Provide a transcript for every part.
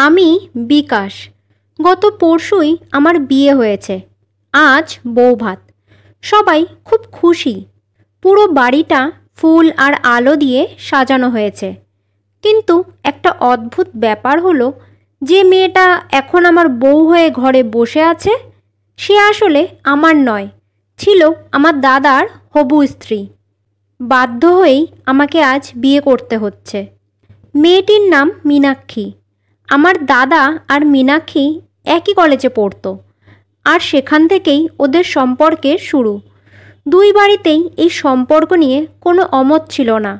আমি বিকাশ। গত পরশুই আমার বিয়ে হয়েছে। আজ বৌভাত। সবাই খুব খুশি। পুরো বাড়িটা ফুল আর আলো দিয়ে সাজানো হয়েছে। কিন্তু একটা অদ্ভুত ব্যাপার হলো, যে মেয়েটা এখন আমার বউ হয়ে ঘরে বসে আছে, সে আসলে আমার নয়, ছিল আমার দাদার হবু স্ত্রী। বাধ্য হয়েই আমাকে আজ বিয়ে করতে হচ্ছে। মেয়েটির নাম মীনাক্ষী। আমার দাদা আর মীনাক্ষী একই কলেজে পড়তো, আর সেখান থেকেই ওদের সম্পর্কের শুরু। দুই বাড়িতেই এই সম্পর্ক নিয়ে কোনো অমত ছিল না।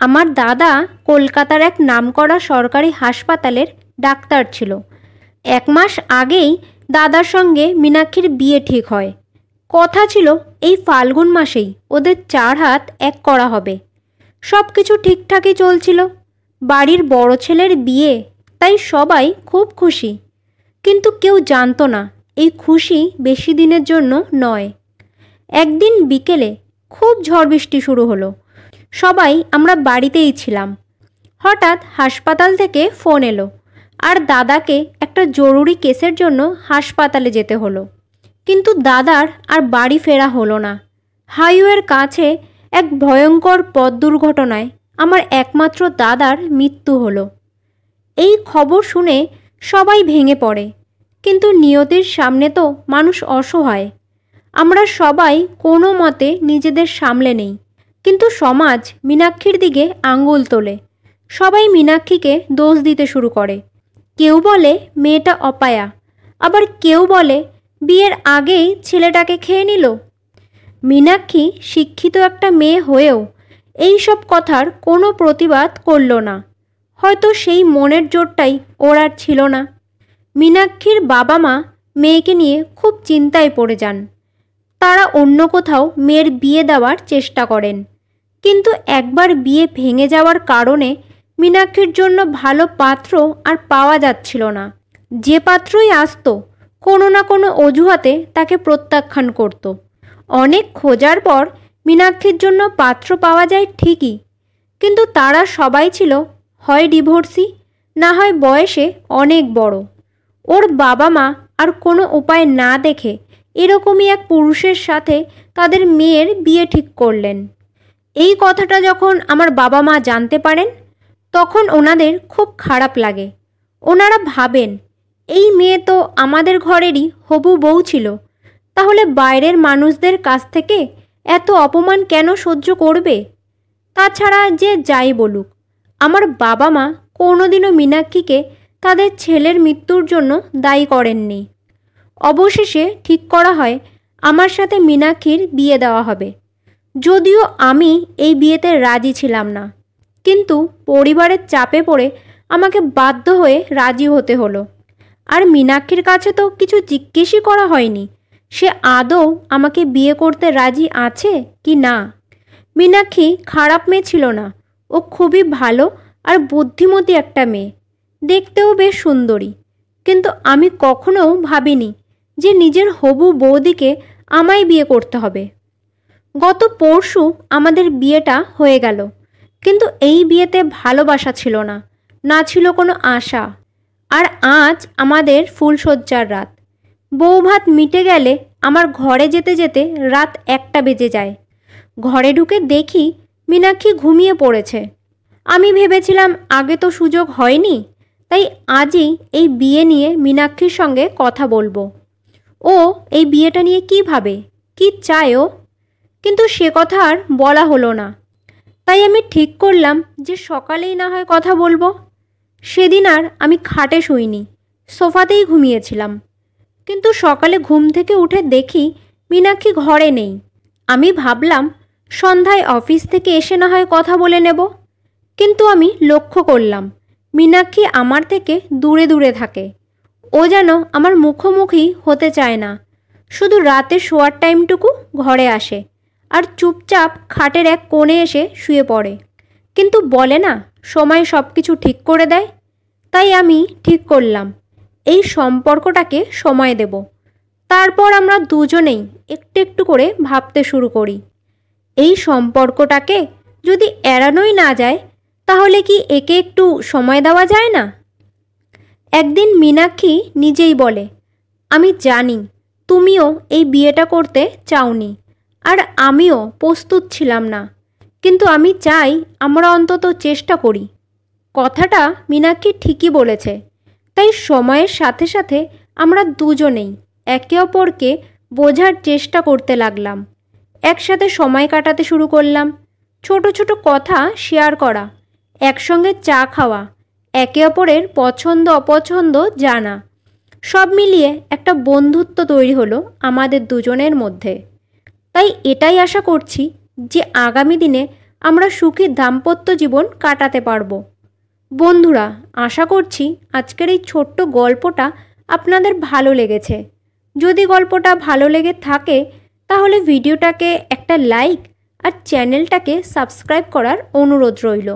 আমার দাদা কলকাতার এক নামকরা সরকারি হাসপাতালের ডাক্তার ছিল। 1 মাস আগেই দাদার সঙ্গে মীনাক্ষীর বিয়ে ঠিক হয়। কথা ছিল এই ফাল্গুন মাসেই ওদের 4 হাত এক করা হবে। সব কিছু ঠিকঠাকই চলছিল। বাড়ির বড় ছেলের বিয়ে, তাই সবাই খুব খুশি। কিন্তু কেউ জানতো না এই খুশি বেশি দিনের জন্য নয়। একদিন বিকেলে খুব ঝড় বৃষ্টি শুরু হলো। সবাই আমরা বাড়িতেই ছিলাম। হঠাৎ হাসপাতাল থেকে ফোন এলো, আর দাদাকে একটা জরুরি কেসের জন্য হাসপাতালে যেতে হলো। কিন্তু দাদার আর বাড়ি ফেরা হলো না। হাইওয়ের কাছে এক ভয়ঙ্কর পথ দুর্ঘটনায় আমার একমাত্র দাদার মৃত্যু হলো। এই খবর শুনে সবাই ভেঙে পড়ে। কিন্তু নিয়তির সামনে তো মানুষ অসহায়। আমরা সবাই কোনো মতে নিজেদের সামলে নেই। কিন্তু সমাজ মীনাক্ষীর দিকে আঙ্গুল তোলে। সবাই মীনাক্ষীকে দোষ দিতে শুরু করে। কেউ বলে মেয়েটা অপায়া, আবার কেউ বলে বিয়ের আগেই ছেলেটাকে খেয়ে নিল। মীনাক্ষী শিক্ষিত একটা মেয়ে হয়েও এই সব কথার কোনো প্রতিবাদ করল না। হয়তো সেই মনের জোরটাই ওর আর ছিল না। মীনাক্ষীর বাবা মা মেয়েকে নিয়ে খুব চিন্তায় পড়ে যান। তারা অন্য কোথাও মেয়ের বিয়ে দেওয়ার চেষ্টা করেন। কিন্তু একবার বিয়ে ভেঙে যাওয়ার কারণে মীনাক্ষীর জন্য ভালো পাত্র আর পাওয়া যাচ্ছিল না। যে পাত্রই আসতো, কোনো না কোনো অজুহাতে তাকে প্রত্যাখ্যান করত। অনেক খোঁজার পর মীনাক্ষীর জন্য পাত্র পাওয়া যায় ঠিকই, কিন্তু তারা সবাই ছিল হয় ডিভোর্সি, না হয় বয়সে অনেক বড়। ওর বাবা মা আর কোনো উপায় না দেখে এরকমই এক পুরুষের সাথে তাদের মেয়ের বিয়ে ঠিক করলেন। এই কথাটা যখন আমার বাবা মা জানতে পারেন, তখন ওনাদের খুব খারাপ লাগে। ওনারা ভাবেন, এই মেয়ে তো আমাদের ঘরেরই হবু বউ ছিল, তাহলে বাইরের মানুষদের কাছ থেকে এত অপমান কেন সহ্য করবে? তাছাড়া যে যাই বলুক, আমার বাবা মা কোনোদিনও মীনাক্ষীকে তাদের ছেলের মৃত্যুর জন্য দায়ী করেননি। অবশেষে ঠিক করা হয় আমার সাথে মীনাক্ষীর বিয়ে দেওয়া হবে। যদিও আমি এই বিয়েতে রাজি ছিলাম না, কিন্তু পরিবারের চাপে পড়ে আমাকে বাধ্য হয়ে রাজি হতে হলো। আর মীনাক্ষীর কাছে তো কিছু জিজ্ঞেসই করা হয়নি সে আদৌ আমাকে বিয়ে করতে রাজি আছে কি না। মীনাক্ষী খারাপ মেয়ে ছিল না, ও খুবই ভালো আর বুদ্ধিমতী একটা মেয়ে, দেখতেও বেশ সুন্দরী। কিন্তু আমি কখনোও ভাবিনি যে নিজের হবু বৌদিকে আমায় বিয়ে করতে হবে। গত পরশু আমাদের বিয়েটা হয়ে গেল, কিন্তু এই বিয়েতে ভালোবাসা ছিল না, না ছিল কোনো আশা। আর আজ আমাদের ফুলশয্যার রাত। বৌভাত মিটে গেলে আমার ঘরে যেতে যেতে রাত 1টা বেজে যায়। ঘরে ঢুকে দেখি মীনাক্ষী ঘুমিয়ে পড়েছে। আমি ভেবেছিলাম আগে তো সুযোগ হয়নি, তাই আজই এই বিয়ে নিয়ে মীনাক্ষীর সঙ্গে কথা বলবো। ও এই বিয়েটা নিয়ে কী ভাবে, কী চায় ও, কিন্তু সে কথা আর বলা হলো না। তাই আমি ঠিক করলাম যে সকালেই না হয় কথা বলবো। সেদিন আর আমি খাটে শুইনি, সোফাতেই ঘুমিয়েছিলাম। কিন্তু সকালে ঘুম থেকে উঠে দেখি মীনাক্ষী ঘরে নেই। আমি ভাবলাম সন্ধ্যায় অফিস থেকে এসে না হয় কথা বলে নেব। কিন্তু আমি লক্ষ্য করলাম মীনাক্ষী আমার থেকে দূরে দূরে থাকে। ও যেন আমার মুখোমুখি হতে চায় না। শুধু রাতে শোয়ার টাইমটুকু ঘরে আসে আর চুপচাপ খাটের এক কোণে এসে শুয়ে পড়ে। কিন্তু বলে না, সময় সব কিছু ঠিক করে দেয়। তাই আমি ঠিক করলাম এই সম্পর্কটাকে সময় দেব। তারপর আমরা দুজনেই একটু একটু করে ভাবতে শুরু করি, এই সম্পর্কটাকে যদি এড়ানোই না যায়, তাহলে কি একে একটু সময় দেওয়া যায় না? একদিন মীনাক্ষী নিজেই বলে, আমি জানি তুমিও এই বিয়েটা করতে চাওনি, আর আমিও প্রস্তুত ছিলাম না, কিন্তু আমি চাই আমরা অন্তত চেষ্টা করি। কথাটা মীনাক্ষী ঠিকই বলেছে। তাই সময়ের সাথে সাথে আমরা দুজনেই একে অপরকে বোঝার চেষ্টা করতে লাগলাম। একসাথে সময় কাটাতে শুরু করলাম, ছোট ছোট কথা শেয়ার করা, একসঙ্গে চা খাওয়া, একে অপরের পছন্দ অপছন্দ জানা, সব মিলিয়ে একটা বন্ধুত্ব তৈরি হলো আমাদের দুজনের মধ্যে। তাই এটাই আশা করছি যে আগামী দিনে আমরা সুখী দাম্পত্য জীবন কাটাতে পারবো। বন্ধুরা, আশা করছি আজকের এই ছোট্ট গল্পটা আপনাদের ভালো লেগেছে। যদি গল্পটা ভালো লেগে থাকে তাহলে ভিডিওটাকে একটা লাইক আর চ্যানেলটাকে সাবস্ক্রাইব করার অনুরোধ রইল।